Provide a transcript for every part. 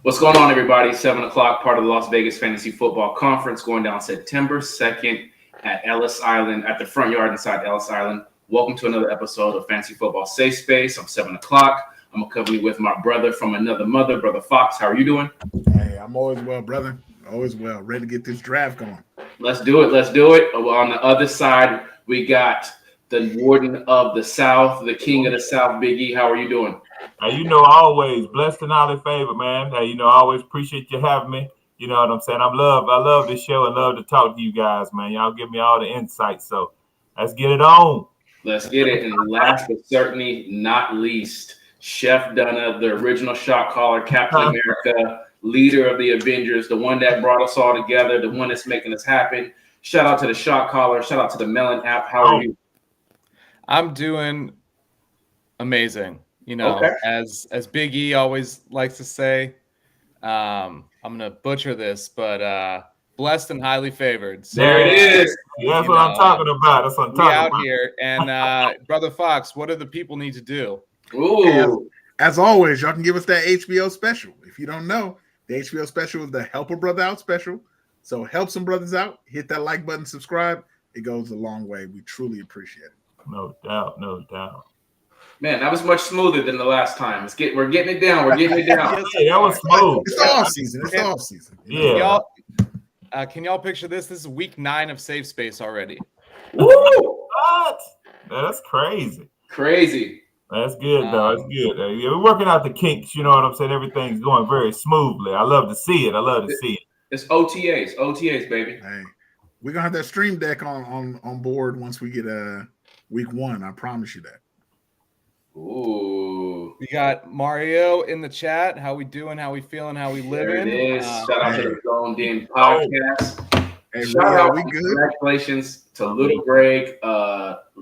What's going on, everybody? 7 o'clock, part of the Las Vegas Fantasy Football Conference, going down September 2nd at Ellis Island, at the front yard inside Ellis Island. Welcome to another episode of Fantasy Football Safe Space. I'm 7 o'clock. I'm accompanied with my brother from another mother, Brother Fox. How are you doing? Hey, I'm always well, brother. Always well. Ready to get this draft going. Let's do it. Let's do it. On the other side, we got the Warden of the South, the King of the South, Big E. How are you doing? Hey, always blessed and highly favored, man. Hey, I always appreciate you having me. You know what I'm saying? I love this show and love to talk to you guys, man. Y'all give me all the insights. So let's get it on. Let's get it. And last but certainly not least, Chef Dunna, the original shot caller, Captain America, leader of the Avengers, the one that brought us all together, the one that's making us happen. Shout out to the shot caller. Shout out to the Melon app. How are you? I'm doing amazing. Okay. As Big E always likes to say, I'm gonna butcher this, but blessed and highly favored. So, there it is. That's what I'm talking about. That's what I'm talking out about. Here. And Brother Fox, what do the people need to do? Ooh. As always, y'all can give us that HBO special. If you don't know, the HBO special is the Help a Brother Out special. So help some brothers out. Hit that like button, subscribe. It goes a long way. We truly appreciate it. No doubt, no doubt. Man, that was much smoother than the last time. We're getting it down. We're getting it down. Hey, that was smooth. It's off season. It's off season. Yeah. Can y'all picture this? This is week 9 of Safe Space already. Woo! What? That's crazy. Crazy. That's good, though. That's good. Yeah, we're working out the kinks. You know what I'm saying? Everything's going very smoothly. I love to see it. It's OTAs, baby. Hey, we're gonna have that stream deck on board once we get week 1. I promise you that. Ooh. We got Mario in the chat. How we doing? How we feeling? How we living? There it is. Shout out to the Zoned In podcast. Hey, Shout out. we good? Congratulations to little Greg,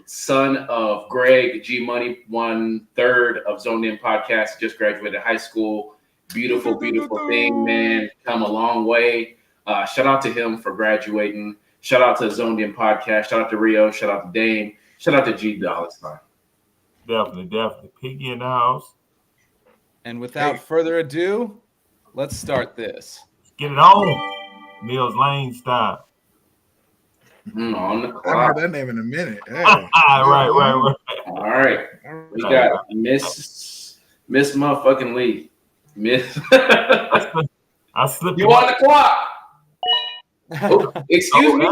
son of Greg G Money, 1/3 of Zoned In podcast. Just graduated high school. Beautiful thing, man. Come a long way. Shout out to him for graduating. Shout out to Zoned In podcast. Shout out to Rio. Shout out to Dame. Shout out to G Dollars. Definitely. Piggy in the house. And without further ado, let's start this. Let's get it on. Mills Lane style. On the I haven't clock. heard that name in a minute. Hey. Right. All right. We got Miss motherfucking Lee. Miss. I slipped. You on the clock? Oh, excuse me.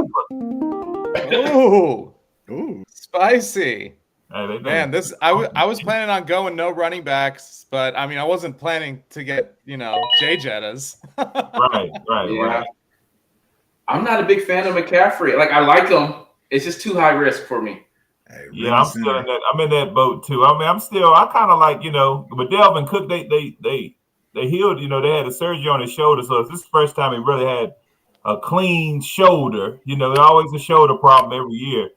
Ooh, spicy. Hey, Man, I was planning on going no running backs, but I mean I wasn't planning to get Jay Jettas. Right. I'm not a big fan of McCaffrey. Like, I like him. It's just too high risk for me. Hey, Yeah, I'm still in that. I'm in that boat too. I mean, I kind of like but Delvin Cook, they healed. They had a surgery on his shoulder, so this is the first time he really had a clean shoulder. There's always a shoulder problem every year.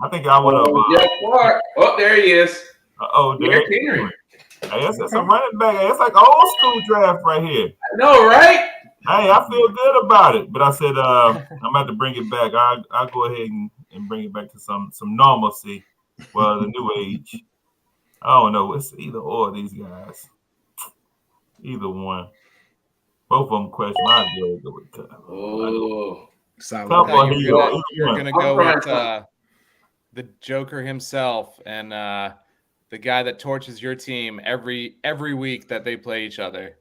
I think I would have. Clark. Oh, there he is. Derrick Henry. Hey, that's a running back. That's like old school draft right here. I know, right? Hey, I feel good about it, but I said I'm about to bring it back. I'll go ahead and bring it back to some normalcy. Well, the new age. I don't know. It's either or these guys. Either one. Both of them question. I'll go with Oh, you're gonna go with the Joker himself and the guy that torches your team every week that they play each other.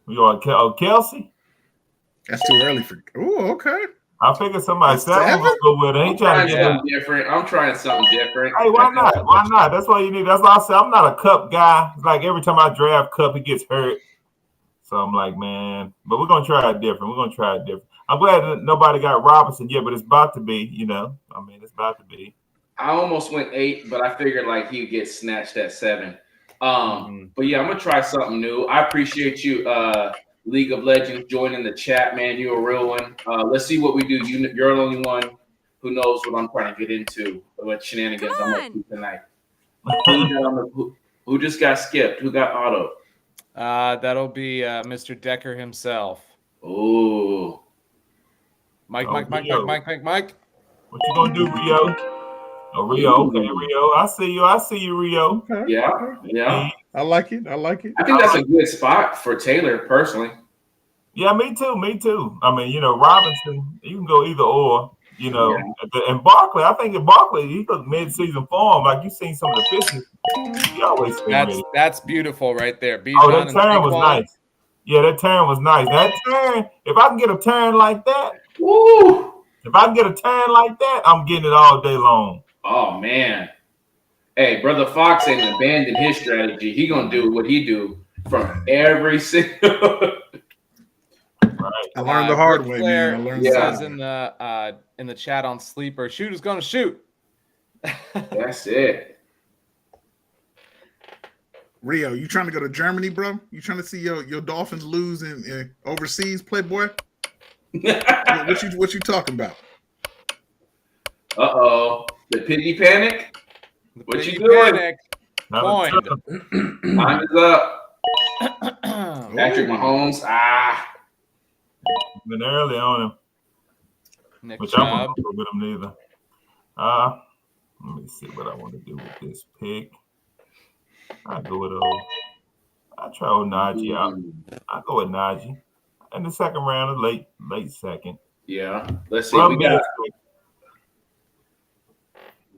You want Kelsey? That's too early for. Oh, okay. I figured somebody seven will go with it. Ain't trying to get something different. I'm trying something different. Hey, why not? Why not? That's what you need. That's why I said I'm not a Cup guy. It's like every time I draft Cup, he gets hurt. So I'm like, man. But we're gonna try it different. I'm glad that nobody got Robinson yet, but it's about to be. It's about to be. I almost went 8, but I figured like he'd get snatched at 7. But yeah, I'm gonna try something new. I appreciate you, League of Legends, joining the chat, man. You're a real one. Let's see what we do. You're the only one who knows what I'm trying to get into. What shenanigans I'm gonna do tonight. Who just got skipped? Who got auto? That'll be Mr. Decker himself. Oh, Mike. What you gonna do, Rio? Oh, Rio. Okay, Rio. I see you, Rio. Okay. Yeah. I like it. I like it. I think that's a good spot for Taylor personally. Yeah, me too. Me too. I mean, Robinson, you can go either or. And Barkley, I think in Barkley, he looked mid-season form. Like you seen some of the pitches. He always stay ready. That's beautiful right there. Bijan that turn was nice. Yeah, that turn was nice. That turn, if I can get a turn like that, woo! If I can get a turn like that, I'm getting it all day long. Oh man. Hey, Brother Fox ain't abandoned his strategy. He gonna do what he do from every single. Right. I learned the hard way, man. I learned says in the chat on Sleeper, shooter's gonna shoot. That's it. Rio, you trying to go to Germany, bro? You trying to see your Dolphins lose in overseas, Playboy? what you talking about? The piggy panic. What you doing? Panic. Coined. Time is up. Patrick Mahomes. Been early on him. Nick Which I won't go with him neither. Let me see what I want to do with this pick. I go with I try with Najee out. I go with Najee. In the second round, late second. Yeah. Let's see. Let's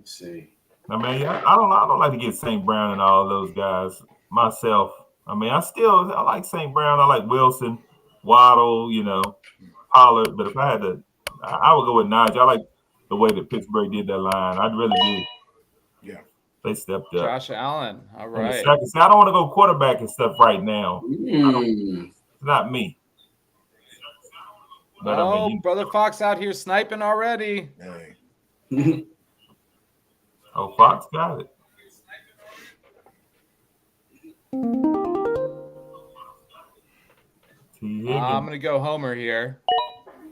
see. I mean, I don't like to get St. Brown and all those guys myself. I mean, I like St. Brown. I like Wilson, Waddle, Pollard. But if I had to, I would go with Najee. I like the way that Pittsburgh did that line. I really did. Yeah. They stepped up. Josh Allen. All right. See, I don't want to go quarterback and stuff right now. It's not me. But, Brother Fox out here sniping already. Hey. Fox got it. I'm going to go Homer here.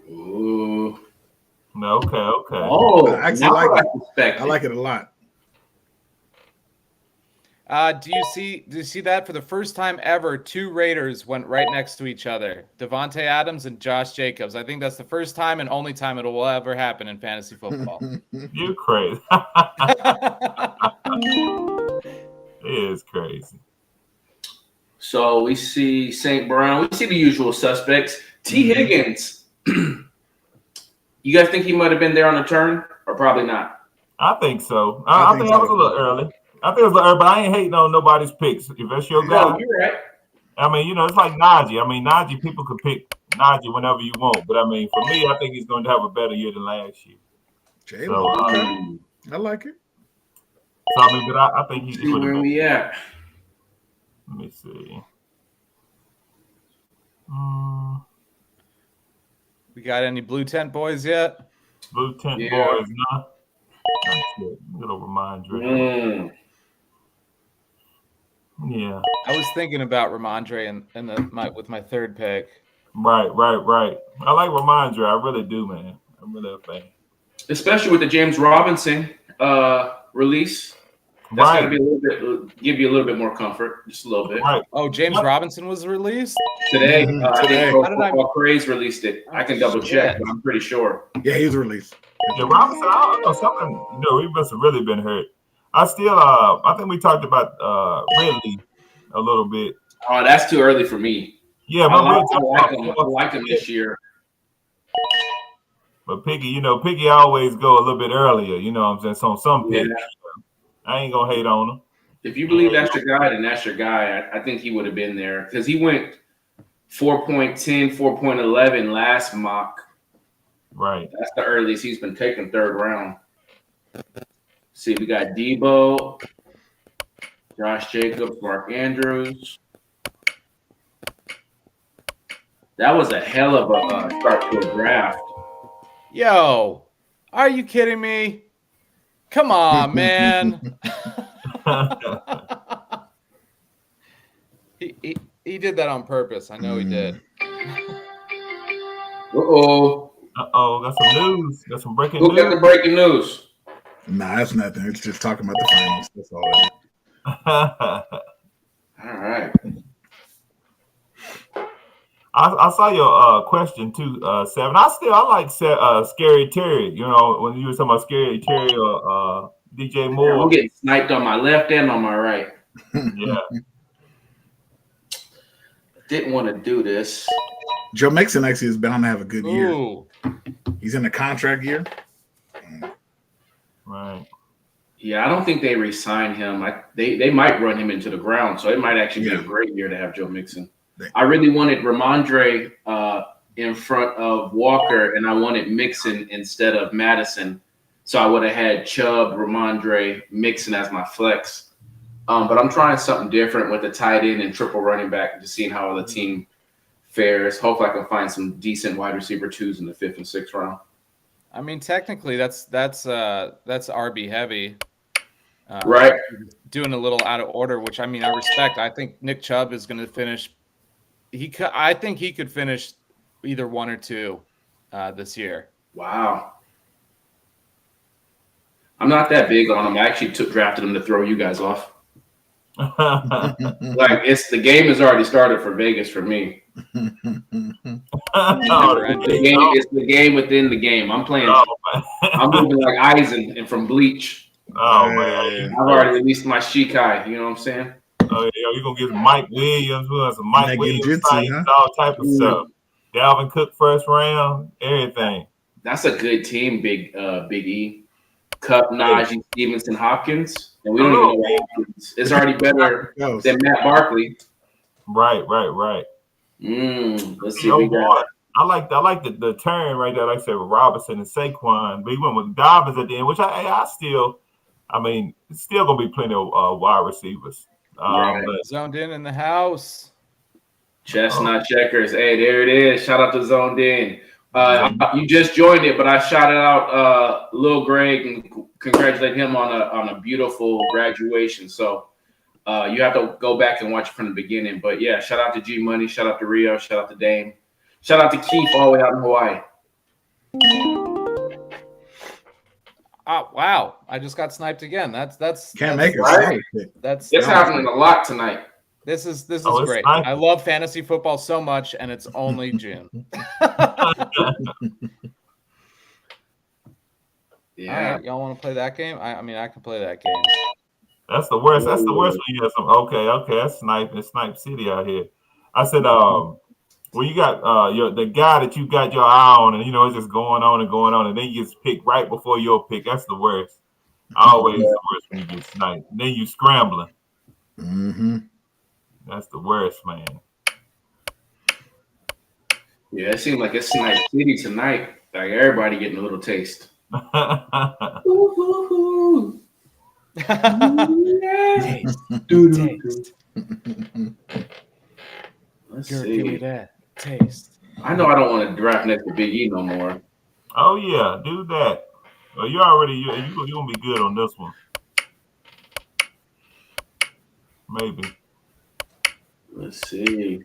Ooh. Okay. Oh, I actually like it. I like it a lot. Do you see that for the first time ever? Two Raiders went right next to each other. Devontae Adams and Josh Jacobs. I think that's the first time and only time it will ever happen in fantasy football. You crazy. It is crazy. So we see St. Brown. We see the usual suspects. T. Higgins. You guys think he might have been there on the turn or probably not? I think so. I think that was a little early. I think it was a little early, but I ain't hating on nobody's picks. If that's your guy. No, you're right. I mean, it's like Najee. I mean, Najee, people could pick Najee whenever you want. But, I mean, for me, I think he's going to have a better year than last year. So, I like it. So, I mean, but I think he's going to where we at? Let me see. We got any blue tent boys yet? Blue tent boys, no. Little Ramondre. Yeah. I was thinking about Ramondre with my third pick. Right. I like Ramondre. I really do, man. I'm really a fan. Especially with the James Robinson release. That's got to be a little bit, give you a little bit more comfort, just a little bit. Right. Oh, James Robinson was released today. I think Football Craze released it. I can double check, but I'm pretty sure. Yeah, he was released. Yeah, Robinson. I don't know something. He must have really been hurt. I think we talked about Ridley a little bit. Oh, that's too early for me. Yeah, but I like him this year. But Piggy, Piggy always go a little bit earlier. You know what I'm saying? So some picks. I ain't gonna hate on him. If you believe that's your guy, then that's your guy. I think he would have been there because he went 4.10, 4.11 last mock. Right. That's the earliest he's been taken third round. See, we got Debo, Josh Jacobs, Mark Andrews. That was a hell of a start to a draft. Yo, are you kidding me? Come on, man. He did that on purpose. I know he did. Got some news. Got some breaking news. Who got the breaking news? Nah, that's nothing. It's just talking about the finals. That's all it is. All right. I saw your question too, Seven. I like Scary Terry. When you were talking about Scary Terry or DJ Moore. I'm getting sniped on my left and on my right. Yeah. didn't want to do this. Joe Mixon actually is bound to have a good year. Ooh. He's in the contract year. Right. Yeah, I don't think they re-sign him. They might run him into the ground, so it might actually be a great year to have Joe Mixon. I really wanted Ramondre in front of Walker, and I wanted Mixon instead of Madison. So I would have had Chubb, Ramondre, Mixon as my flex. But I'm trying something different with the tight end and triple running back, just seeing how the team fares. Hopefully I can find some decent wide receiver 2s in the 5th and 6th round. I mean, technically, that's RB heavy. Right. Doing a little out of order, which I mean, I respect. I think Nick Chubb is going to finish. I think he could finish either 1 or 2 this year. Wow. I'm not that big on him. I actually drafted him to throw you guys off. Like the game has already started for Vegas for me. It's the game within the game. I'm playing. I'm moving like Eisen and from Bleach. Oh man, I've already released my Shikai. You know what I'm saying? Oh yeah, you're gonna get Mike Williams, some Mike Williams, huh? all type of stuff. Dalvin Cook 1st round, everything. That's a good team, Big E. Cup, Najee, Stevenson, Hopkins, and we don't even know what Hopkins. It's already better than Matt Barkley. Right. Let's see. I like the turn right there. Like I said, with Robinson and Saquon, but he went with Dobbins at the end, which it's still gonna be plenty of wide receivers. Right. Zoned in the house. Chestnut Checkers. Hey, there it is. Shout out to Zoned In. You just joined it, but I shouted out Lil Greg and congratulate him on a beautiful graduation. So you have to go back and watch it from the beginning. But yeah, shout out to G Money, shout out to Rio, shout out to Dame, shout out to Keith all the way out in Hawaii. Oh wow! I just got sniped again. That's can't make it. Right? It's happening a lot tonight. This is great. Nice. I love fantasy football so much, and it's only June. Yeah, right, y'all want to play that game? I mean, I can play that game. That's the worst. That's the worst when you have some. Okay. That's Snipe City out here. I said, well, you got the guy that you got your eye on, and it's just going on, and then you get picked right before your pick. That's the worst. Always the worst when you get sniped. Then you scrambling. Mm-hmm. That's the worst, man. Yeah, it seems like it's Snipe City tonight. Like everybody getting a little taste. Taste. Let's Girl, see. give me that taste. I know I don't want to draft next to Big E no more. Oh yeah, do that. Well, you're gonna be good on this one. Maybe. Let's see.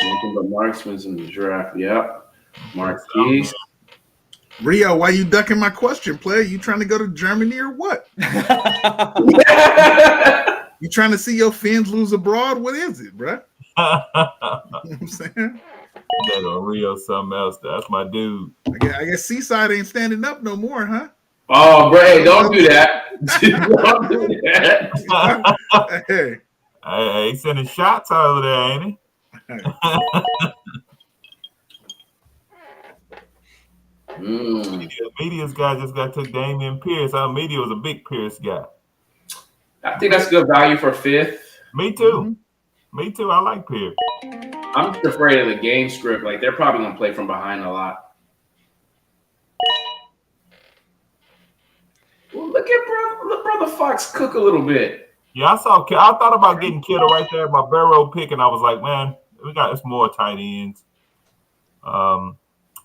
Nothing but marksman's in the draft. Yep. Marquise. Rio, why you ducking my question, player? You trying to go to Germany or what? You trying to see your fins lose abroad? What is it, bro? You know what I'm saying? That on Rio something else. That's my dude. I guess Seaside ain't standing up no more, huh? Oh, Bray, don't do that. Don't do that. Hey. Hey, he's sending shots over there, ain't he? Media's guy just got to Damian Pierce. Our Media was a big Pierce guy. I think that's good value for 5th. Me too. Me too. I like Pierce. I'm just afraid of the game script. Like, they're probably going to play from behind a lot. Well, look at brother Fox cook a little bit. Yeah, I thought about getting Kittle right there, my Burrow pick, and I was like, man, it's more tight ends. I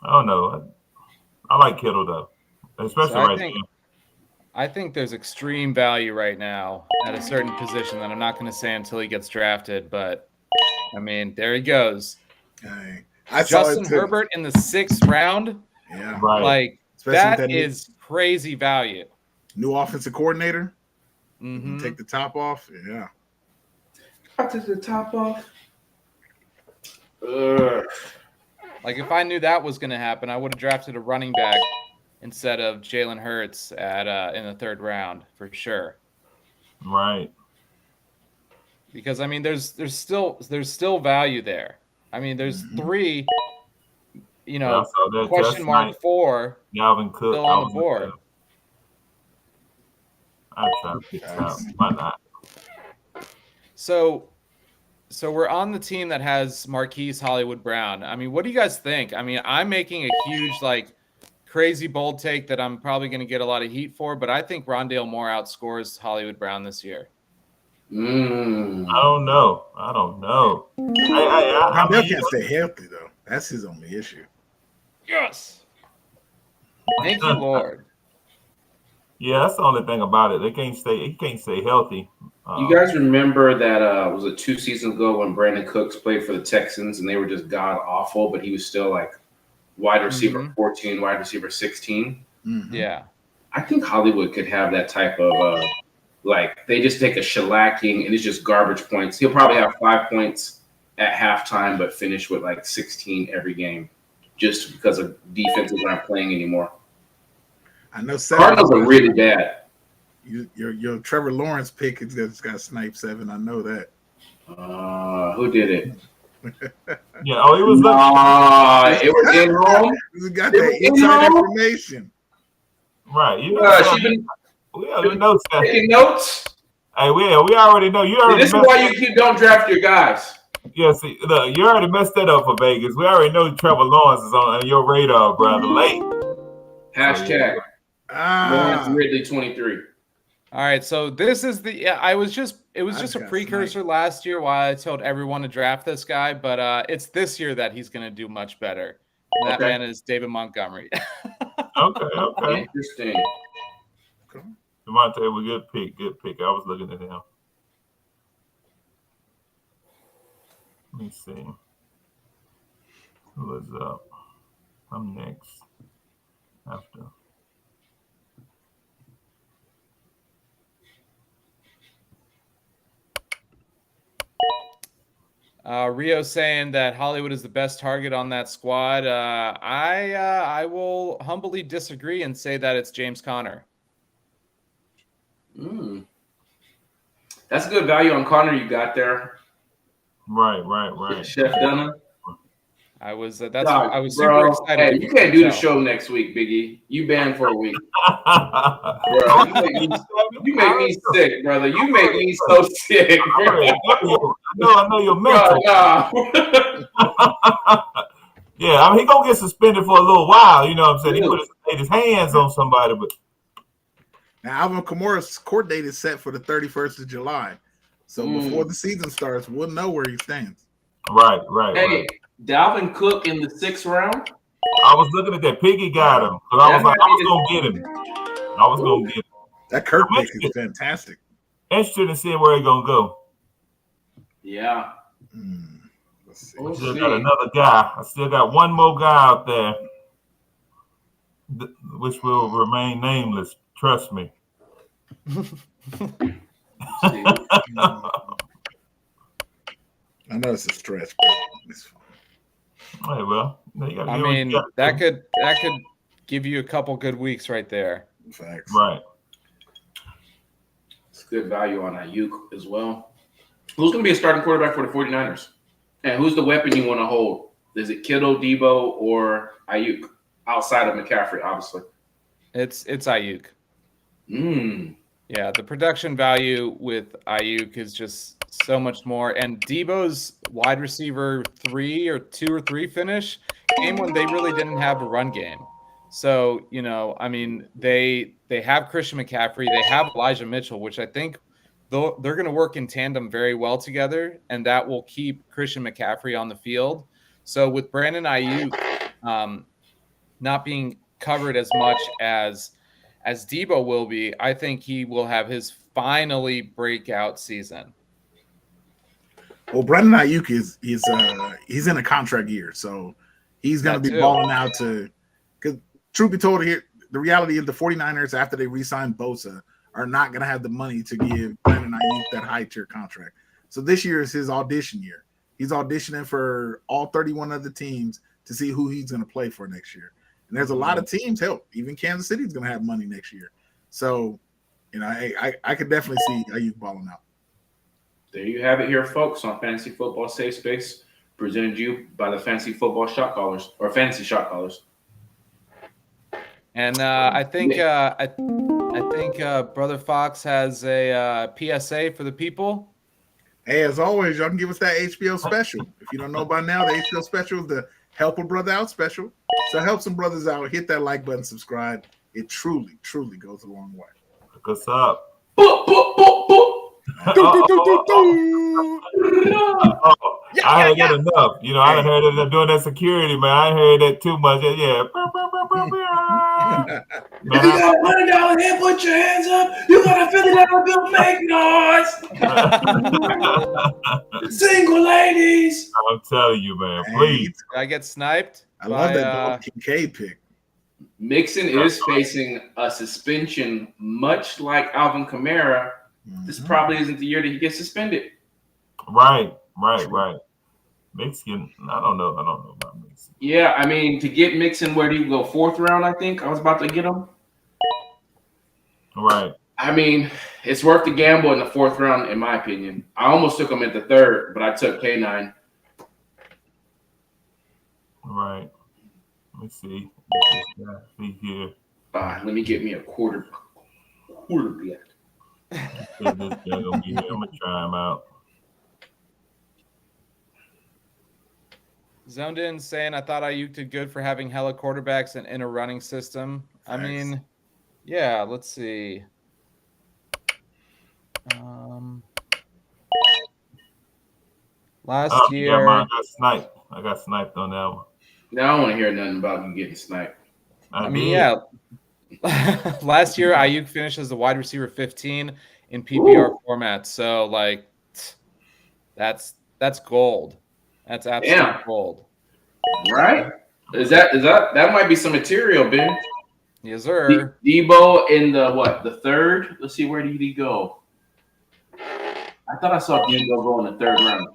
don't know. I like Kittle though, especially right now. I think there's extreme value right now at a certain position that I'm not going to say until he gets drafted, but I mean, there he goes. Justin Herbert in the 6th round. Yeah, right. Like that is crazy value. New offensive coordinator. Mm-hmm. Take the top off. Yeah. I took the top off. Like if I knew that was going to happen, I would have drafted a running back instead of Jalen Hurts in the 3rd round for sure. Right. because I mean, there's still value there. I mean, there's 3, question mark 4 Dalvin Cook still on the board. I try to pick out. Why not? So we're on the team that has Marquise Hollywood Brown. I mean, what do you guys think? I mean, I'm making a huge, crazy bold take that I'm probably going to get a lot of heat for, but I think Rondale Moore outscores Hollywood Brown this year. I don't know. Rondale can't stay healthy, though. That's his only issue. Yes. Thank you, Lord. Yeah, that's the only thing about it. He can't stay healthy. You guys remember that was it 2 seasons ago when Brandon Cooks played for the Texans and they were just god awful, but he was still wide receiver 14, wide receiver 16. Mm-hmm. Yeah. I think Hollywood could have that type of they just take a shellacking and it's just garbage points. He'll probably have 5 points at halftime, but finish with 16 every game, just because of defenses aren't playing anymore. I know Cardinals are really bad. Your Trevor Lawrence pick has got sniped 7. I know that. Who did it? Yeah. Oh, it was. It was in home. You got that inside information. Right. We already know. Taking notes. Hey, we already know. This is why you don't draft your guys. Yeah, see, look, you already messed that up for Vegas. We already know Trevor Lawrence is on your radar, brother. Late. Hashtag Lawrence Ridley 23. All right, so this is it was just a precursor last year why I told everyone to draft this guy, but it's this year that he's going to do much better. And that man is David Montgomery. Okay. Interesting. Devontae was a good pick. I was looking at him. Let me see. Who is up? I'm next. After. Rio saying that Hollywood is the best target on that squad. I will humbly disagree and say that it's James Conner. That's good value on Conner you got there. Right. Chef Dunham. I was super excited. Hey, you can't do the show next week, Biggie. You banned for a week. Bro, you make me sick, brother. You make me so sick. I know you're mental. Yeah, I mean, he gonna get suspended for a little while. You know what I'm saying? He could have laid his hands on somebody, but now Alvin Kamara's court date is set for the 31st of July. So before the season starts, we'll know where he stands. Right. Hey, Dalvin Cook in the 6th round. I was looking at that. Piggy got him. But I was gonna get him. That Kirk pick is fantastic. Interested in seeing where he's gonna go. Yeah. Let's see. I still got another guy. I still got one more guy out there, which will remain nameless. Trust me. I know it's a stretch, but it's fine. Hey, well, that could give you a couple good weeks right there. Facts. Right. It's good value on Ayuk as well. Who's going to be a starting quarterback for the 49ers? And who's the weapon you want to hold? Is it Kittle, Debo, or Ayuk? Outside of McCaffrey, obviously. It's Ayuk. Yeah, the production value with Ayuk is just so much more. And Debo's wide receiver 2 or 3 finish came when they really didn't have a run game. So, I mean, they have Christian McCaffrey. They have Elijah Mitchell, which I think they're going to work in tandem very well together, and that will keep Christian McCaffrey on the field. So with Brandon Ayuk not being covered as much as Debo will be, I think he will have his finally breakout season. Well, Brandon Ayuk he's in a contract year, so he's going to be balling out because truth be told here, the reality is the 49ers, after they re-sign Bosa, are not going to have the money to give Brandon Ayuk that high-tier contract. So this year is his audition year. He's auditioning for all 31 other teams to see who he's going to play for next year. And there's a lot of teams, even Kansas City is going to have money next year. So, I could definitely see Ayuk balling out. There you have it here, folks, on Fantasy Football Safe Space, presented to you by the Fantasy Football Shot Callers, or Fantasy Shot Callers. And I think Brother Fox has a PSA for the people. Hey, as always, y'all can give us that HBO special. If you don't know by now, the HBO special is the Help a Brother Out special. So help some brothers out. Hit that like button, subscribe. It truly, truly goes a long way. Look us up. I heard that enough. You know, I heard that doing that security, man. I heard that too much. Yeah. If you got $100 here, put your hands up. You got a $50 bill, make noise. Single ladies. I'm telling you, man. Please. Did I get sniped? I love that Dalton Kincaid pick. Mixon is facing a suspension, much like Alvin Kamara. This probably isn't the year that he gets suspended. Right. Mixon, I don't know about Mixon. Yeah, I mean, to get Mixon, where do you go? 4th round, I think. I was about to get him. Right. I mean, it's worth the gamble in the 4th round, in my opinion. I almost took him at the 3rd, but I took K9. Right. Let me see. See here. Let me get me a quarterback. I'm gonna try him out. Zoned in saying I thought Ayuk did good for having hella quarterbacks and in a running system. Thanks. I mean, yeah, let's see. Last year, I got sniped on that one. Now I don't want to hear nothing about you getting sniped. I mean, yeah. Last year, Ayuk finished as the wide receiver 15 in PPR format. So, like, that's gold. That's absolute gold. Right? Is that might be some material, Ben? Yes, sir. Debo in the 3rd? Let's see, where did he go? I thought I saw Debo go in the 3rd round.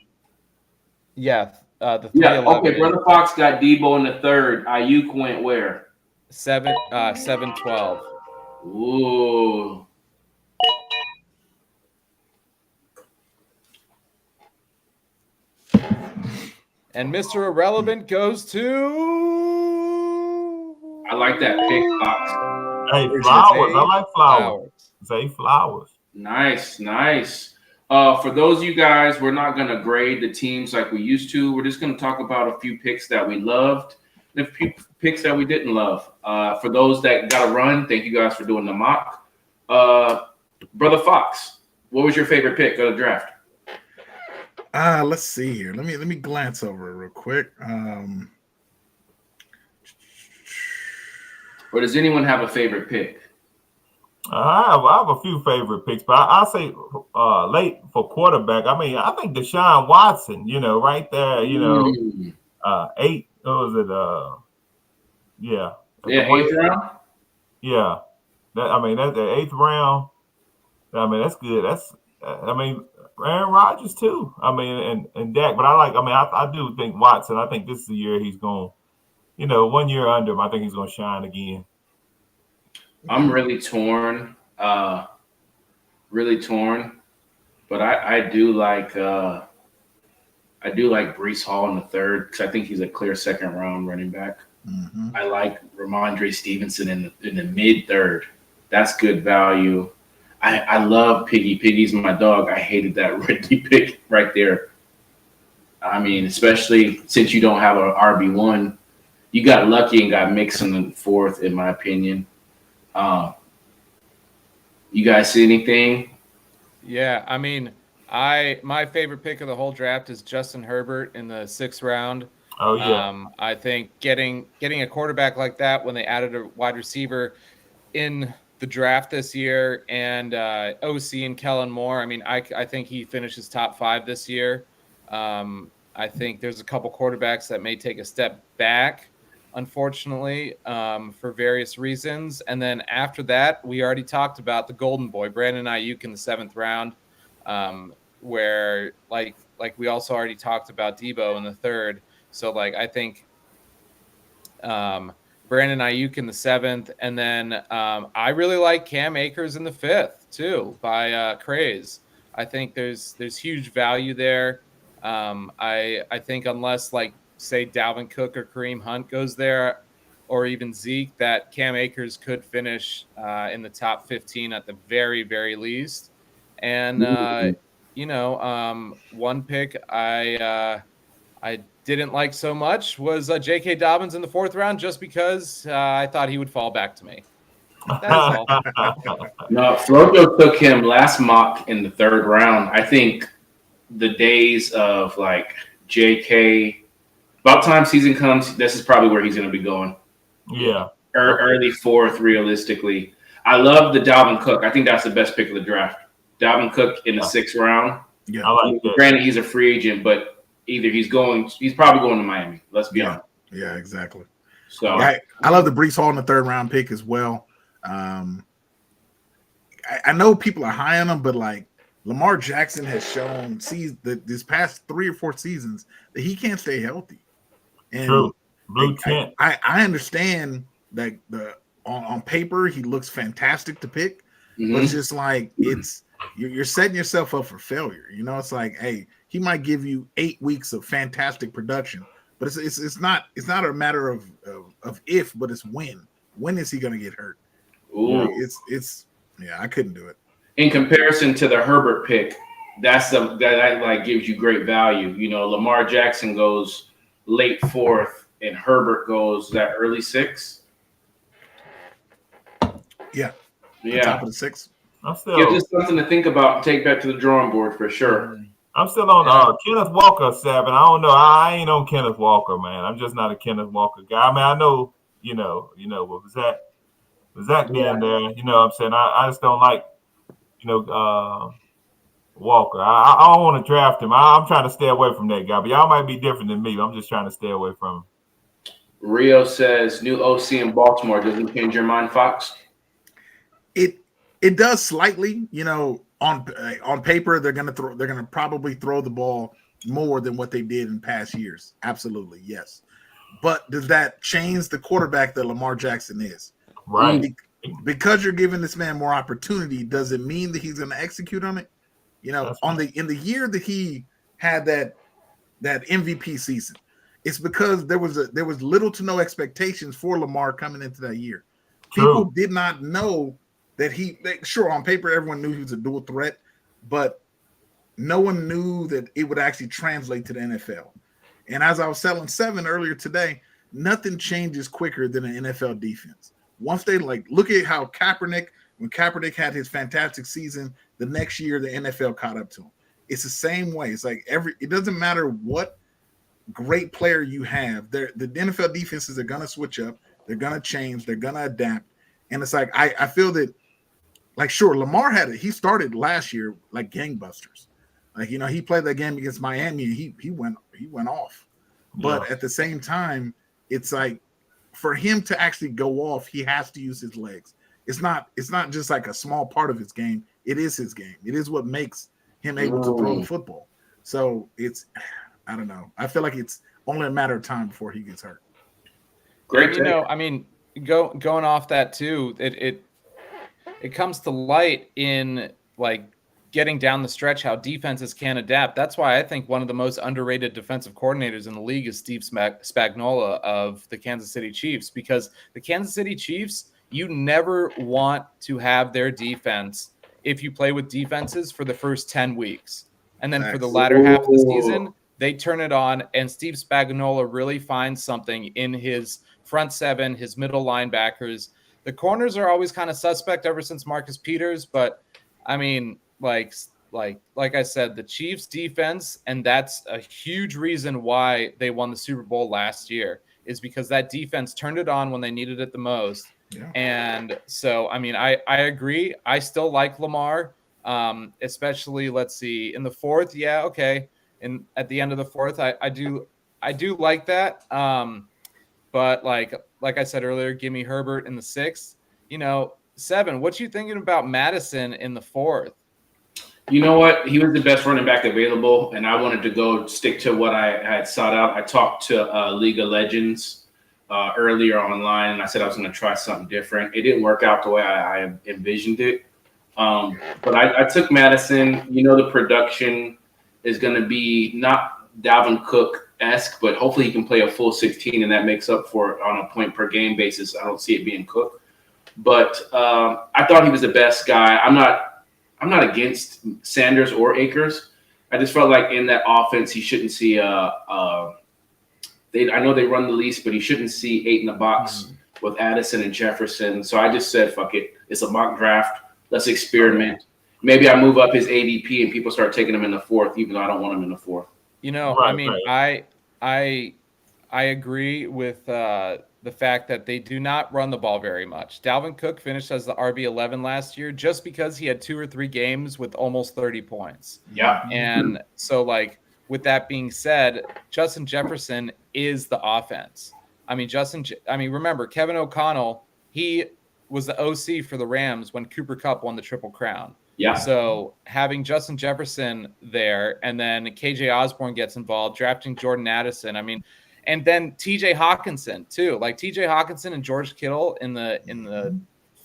Yeah, the 311. Okay, Brother Fox got Debo in the 3rd. Ayuk went where? 7-12. Ooh. And Mr. Irrelevant goes to. I like that pick, Fox. Hey, Flowers. I like Flowers. Zay Flowers. Nice. For those of you guys, we're not going to grade the teams like we used to. We're just going to talk about a few picks that we loved and a few picks that we didn't love. For those that got to run, thank you guys for doing the mock. Brother Fox, what was your favorite pick of the draft? Let's see here. Let me glance over it real quick. Or does anyone have a favorite pick? I have a few favorite picks, but I'll say late for quarterback. I mean, I think Deshaun Watson, right there, 8. What was it? Yeah. Yeah, 8th round? Yeah. That's the 8th round. I mean, that's good. Aaron Rodgers too. And Dak. But I do think Watson. I think this is the year he's going. 1 year under him. I think he's going to shine again. I'm really torn. But I do like Breece Hall in the 3rd because I think he's a clear 2nd round running back. Mm-hmm. I like Ramondre Stevenson in the mid 3rd. That's good value. I love Piggy. Piggy's my dog. I hated that Ridley pick right there. I mean, especially since you don't have an RB1. You got lucky and got Mixon in the 4th, in my opinion. You guys see anything? Yeah, I mean, my favorite pick of the whole draft is Justin Herbert in the 6th round. Oh yeah. I think getting a quarterback like that when they added a wide receiver in the draft this year and OC and Kellen Moore. I mean, I think he finishes top 5 this year. I think there's a couple quarterbacks that may take a step back, unfortunately, for various reasons. And then after that, we already talked about the golden boy, Brandon Ayuk in the 7th round, where like we also already talked about Debo in the 3rd. So I think Brandon Ayuk in the 7th, and then I really like Cam Akers in the 5th too by Craze. I think there's huge value there. I think unless like say Dalvin Cook or Kareem Hunt goes there, or even Zeke, that Cam Akers could finish in the top 15 at the very, very least. And one pick I didn't like so much was J.K. Dobbins in the 4th round, just because I thought he would fall back to me. That is all. No, Flojo took him last mock in the 3rd round. I think the days of like JK, about time season comes, this is probably where he's going to be going. Yeah. Early 4th, realistically. I love the Dalvin Cook. I think that's the best pick of the draft. Dalvin Cook in the 6th round. Yeah, I like that. Granted, he's a free agent, but either he's probably going to Miami. Let's be honest. Yeah, exactly. So I love the Breece Hall in the 3rd round pick as well. I know people are high on him, but like Lamar Jackson has shown this past 3 or 4 seasons that he can't stay healthy. And true. Blue tent. I understand that on paper he looks fantastic to pick, but it's just like you're setting yourself up for failure. You know, it's like, hey, he might give you 8 weeks of fantastic production, but it's not a matter of if, but it's when. When is he going to get hurt? Ooh. I couldn't do it. In comparison to the Herbert pick, that like gives you great value. You know, Lamar Jackson goes late 4th, and Herbert goes that early 6th. Yeah. Top of the 6th. Gives us something to think about and take back to the drawing board for sure. I'm still on Kenneth Walker, Savin. I don't know. I ain't on Kenneth Walker, man. I'm just not a Kenneth Walker guy. I mean, I know, what was that? Was that being there? You know what I'm saying? I just don't like, Walker. I don't want to draft him. I'm trying to stay away from that guy. But y'all might be different than me. I'm just trying to stay away from him. Rio says new OC in Baltimore doesn't change your mind, Fox. It does slightly. You know, on paper they're gonna probably throw the ball more than what they did in past years. Absolutely, yes. But does that change the quarterback that Lamar Jackson is? Right. Because you're giving this man more opportunity, does it mean that he's going to execute on it? You know, in the year that he had that MVP season, it's because there was little to no expectations for Lamar coming into that year. True. People did not know that sure, on paper everyone knew he was a dual threat, but no one knew that it would actually translate to the NFL. And as I was telling Seven earlier today, nothing changes quicker than an NFL defense. Once they look at how when Kaepernick had his fantastic season, the next year the NFL caught up to him. It's the same way. It's like it doesn't matter what great player you have. The NFL defenses are gonna switch up, they're gonna change, they're gonna adapt. And it's like I feel that, like, sure, Lamar he started last year like gangbusters. Like, he played that game against Miami and he went off. But at the same time, it's like, for him to actually go off, he has to use his legs. It's not just like a small part of his game. It is his game. It is what makes him able to throw the football. So I don't know. I feel like it's only a matter of time before he gets hurt. Great. I mean, going off that too, it comes to light in like getting down the stretch how defenses can adapt. That's why I think one of the most underrated defensive coordinators in the league is Steve Spagnuolo of the Kansas City Chiefs, because the Kansas City Chiefs, you never want to have their defense if you play with defenses for the first 10 weeks. And then for the latter half of the season, they turn it on, and Steve Spagnuolo really finds something in his front seven, his middle linebackers. The corners are always kind of suspect ever since Marcus Peters, but I mean, like I said, the Chiefs defense, and that's a huge reason why they won the Super Bowl last year, is because that defense turned it on when they needed it the most. Yeah. And so, I mean, I agree. I still like Lamar, especially, let's see, in the 4th. Yeah. Okay. And at the end of the 4th, I do like that. But like I said earlier, give me Herbert in the 6th. Seven, what you thinking about Madison in the 4th? You know what? He was the best running back available, and I wanted to go stick to what I had sought out. I talked to League of Legends earlier online, and I said I was going to try something different. It didn't work out the way I envisioned it. But I took Madison. The production is going to be not Dalvin Cook-esque, but hopefully he can play a full 16, and that makes up for it on a point per game basis. I don't see it being Cook. But I thought he was the best guy. I'm not against Sanders or Akers. I just felt like in that offense, he shouldn't see I know they run the least, but he shouldn't see 8 in the box with Addison and Jefferson. So I just said, fuck it. It's a mock draft. Let's experiment. Maybe I move up his ADP and people start taking him in the 4th, even though I don't want him in the 4th. I agree with the fact that they do not run the ball very much. Dalvin Cook finished as the RB11 last year just because he had 2 or 3 games with almost 30 points. Yeah. And so, with that being said, Justin Jefferson is the offense. Remember, Kevin O'Connell, he was the OC for the Rams when Cooper Kupp won the Triple Crown. Yeah. So having Justin Jefferson there, and then KJ Osborne gets involved, drafting Jordan Addison. And then TJ Hawkinson too, like TJ Hawkinson and George Kittle in the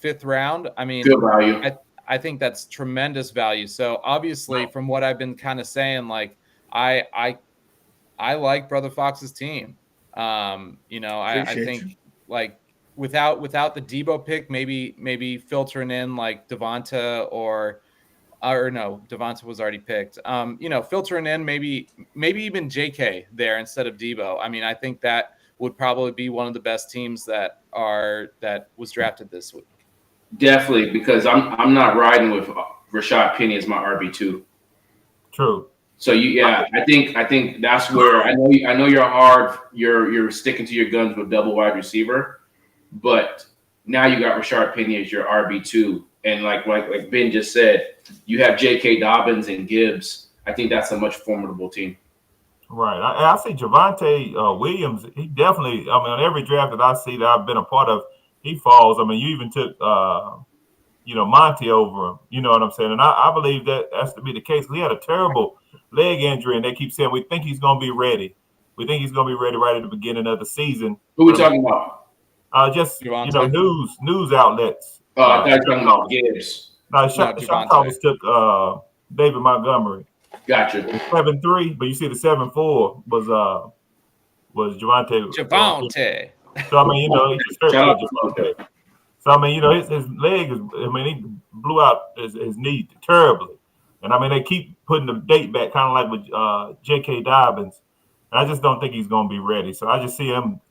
5th round. Good value. I think that's tremendous value. So obviously, from what I've been kind of saying, I like Brother Fox's team. I think without the Debo pick, maybe filtering in like Devonta or no, Devonta was already picked. Filtering in maybe even JK there instead of Debo. I think that would probably be one of the best teams that was drafted this week. Definitely, because I'm not riding with Rashad Penny as my RB2. True. So I think that's where I know you're hard. You're sticking to your guns with double wide receiver, but now you got Rashad Penny as your RB2. And like Ben just said, you have J.K. Dobbins and Gibbs. I think that's a much formidable team. Right. I see Javonte Williams. He definitely, on every draft that I see that I've been a part of, he falls. You even took, Monty over him. You know what I'm saying? And I believe that has to be the case. He had a terrible leg injury, and they keep saying, we think he's going to be ready. We think he's going to be ready right at the beginning of the season. Who are we talking about? Just, news outlets. Oh, I thought you were talking about Gibbs. No, Sean Thomas took David Montgomery. Gotcha. 7-3, but you see the 7-4 was Javonte. Javonte. So he just hurt Javonte. So his leg is. He blew out his knee terribly, and they keep putting the date back, kind of like with J.K. Dobbins. And I just don't think he's going to be ready. So I just see him,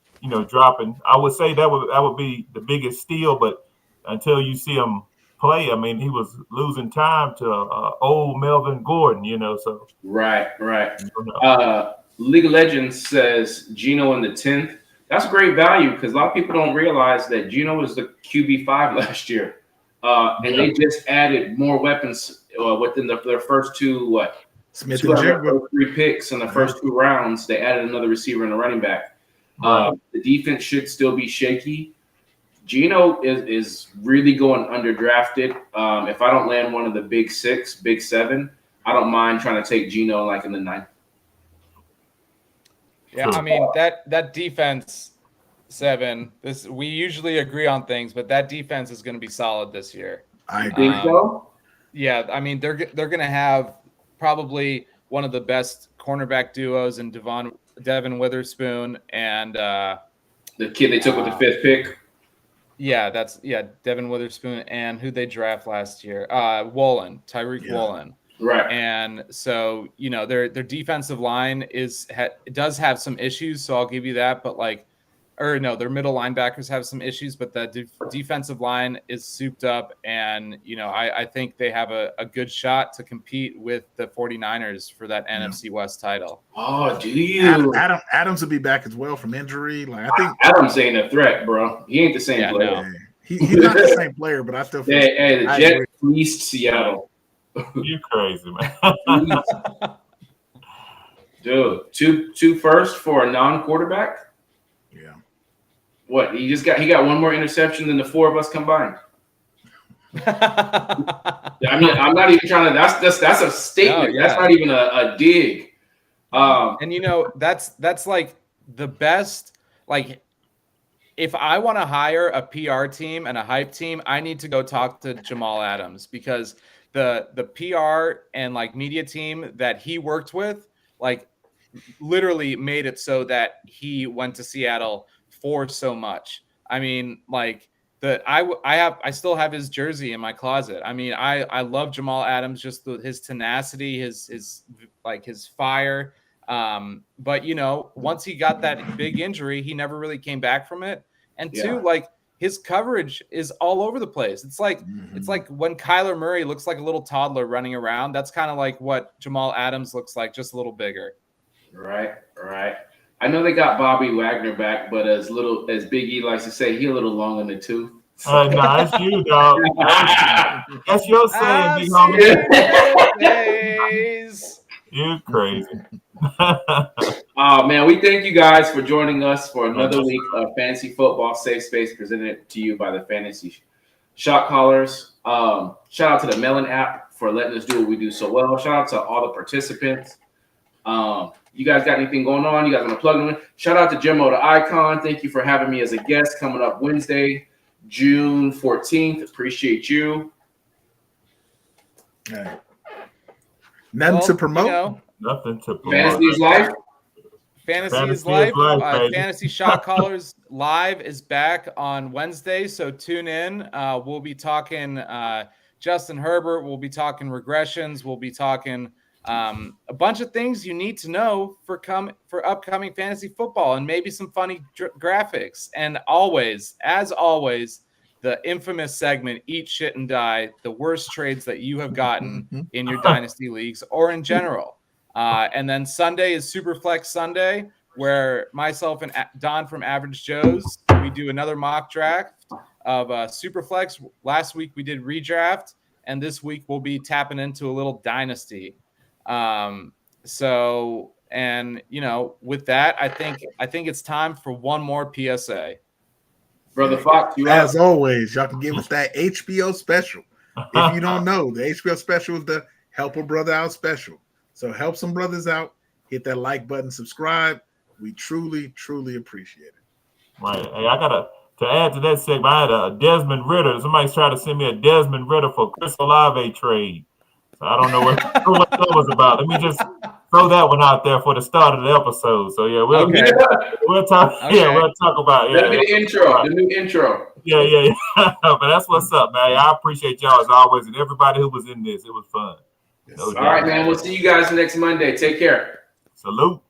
dropping. I would say that would be the biggest steal, but until you see him play, he was losing time to old Melvin Gordon, so. Right. League of Legends says Geno in the 10th. That's great value because a lot of people don't realize that Geno was the QB5 last year. And they just added more weapons within their first 2 Smith and Jigba. 3 picks in the first 2 rounds. They added another receiver and a running back. The defense should still be shaky. Geno is really going underdrafted. If I don't land one of the big 6, big 7, I don't mind trying to take Geno in the 9th. Yeah, that defense 7. We usually agree on things, but that defense is going to be solid this year. I think so. Yeah, they're going to have probably one of the best cornerback duos in Devin Witherspoon and the kid they took with the 5th pick. Yeah, Devin Witherspoon and who they draft last year, Tyreek Woolen. Right. And so, their defensive line does have some issues, so I'll give you that, but their middle linebackers have some issues, but the defensive line is souped up, and I think they have a good shot to compete with the 49ers for that NFC West title. Oh, do you? Adams will be back as well from injury. I think Adams ain't a threat, bro. He ain't the same player. No. He's not the same player, but I still feel the Jets fleeced Seattle. You crazy, man. Dude, two first for a non-quarterback? Yeah. What? He got one more interception than the 4 of us combined. I'm not even trying to. That's a statement. No, yeah. That's not even a dig. And that's like the best. if I want to hire a PR team and a hype team, I need to go talk to Jamal Adams, because the PR and like media team that he worked with, like literally made it so that he went to Seattle for so much. I mean, like I still have his jersey in my closet. I mean, I love Jamal Adams, just his tenacity, his fire. But you know, once he got that big injury, he never really came back from it. And two, like his coverage is all over the place. It's like it's like when Kyler Murray looks like a little toddler running around. That's kind of like what Jamal Adams looks like, just a little bigger. Right. I know they got Bobby Wagner back, but as Big E likes to say, he a little long in the tooth. No, that's you, dog. That's your saying, big homie. You're crazy. Oh man, we thank you guys for joining us for another week of Fantasy Football Safe Space, presented to you by the Fantasy Shot Callers. Shout out to the Melon app for letting us do what we do so well. Shout out to all the participants. You guys got anything going on? You guys want to plug them in? Shout out to Jimmo the Icon. Thank you for having me as a guest coming up Wednesday, June 14th. Appreciate you. All right. Nothing to promote. You know, nothing to promote. Fantasy is life. Fantasy is life. Fantasy Shot Callers Live is back on Wednesday, so tune in. We'll be talking Justin Herbert. We'll be talking regressions. We'll be talking a bunch of things you need to know for upcoming fantasy football, and maybe some funny graphics. And as always, the infamous segment, Eat Shit and Die, the worst trades that you have gotten in your dynasty leagues or in general. And then Sunday is Superflex Sunday, where myself and Don from Average Joe's, we do another mock draft of Superflex. Last week we did redraft, and this week we'll be tapping into a little dynasty. And you know, with that, I think it's time for one more PSA. Brother Fox, as always, y'all can give us that HBO special. If you don't know, the HBO special is the Help a Brother Out special. So help some brothers out. Hit that like button, subscribe. We truly, truly appreciate it. Right. Hey, I gotta add to that segment. I had a Desmond Ritter. Somebody's trying to send me a Desmond Ritter for Chris Olave trade. So I don't know what that was about. Let me just throw that one out there for the start of the episode. So yeah, we'll talk. Okay. Yeah, we'll talk about the new intro. Yeah. But that's what's up, man. I appreciate y'all as always, and everybody who was in this. It was fun. Yes. All right, man. We'll see you guys next Monday. Take care. Salute.